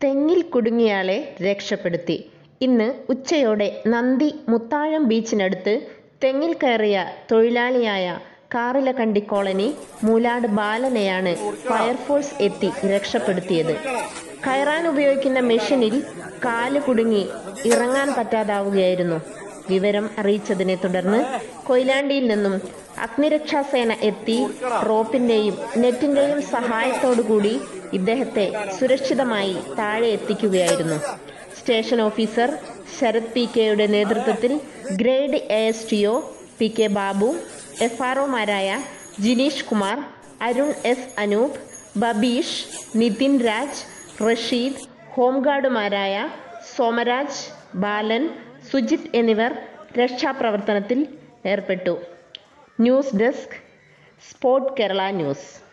തെങ്ങിൽ കുടുങ്ങിയയാളെ രക്ഷപ്പെടുത്തി. ഇന്ന് ഉച്ചയോടെ നന്ദി മുത്താഴം ബീച്ചിനടുത്ത് തെങ്ങിൽ കയറിയ തൊഴിലാളിയായ കാറിലക്കണ്ടി കോളനി മൂലാട് ബാലനെയാണ് ഫയർഫോഴ്സ് എത്തി രക്ഷപ്പെടുത്തിയത്. കയറാൻ ഉപയോഗിക്കുന്ന മെഷീനിൽ കാല് കുടുങ്ങി ഇറങ്ങാൻ പറ്റാതാവുകയായിരുന്നു. വിവരം അറിയിച്ചതിനെ തുടർന്ന് കൊയിലാണ്ടിയിൽ നിന്നും അഗ്നിരക്ഷാസേന എത്തി റോപ്പിന്റെയും നെറ്റിന്റെയും സഹായത്തോടുകൂടി ഇദ്ദേഹത്തെ സുരക്ഷിതമായി താഴെ എത്തിക്കുകയായിരുന്നു. സ്റ്റേഷൻ ഓഫീസർ ശരത് പി.കെയുടെ നേതൃത്വത്തിൽ ഗ്രേഡ് ASTO PK ബാബു, FROമാരായ ജിനീഷ് കുമാർ, അരുൺ S അനൂപ്, ബബീഷ്, നിതിൻ രാജ്, റഷീദ്, ഹോംഗാർഡുമാരായ സോമരാജ്, ബാലൻ, സുജിത് എന്നിവർ രക്ഷാപ്രവർത്തനത്തിൽ ഏർപ്പെട്ടു. News desk, spot Kerala news.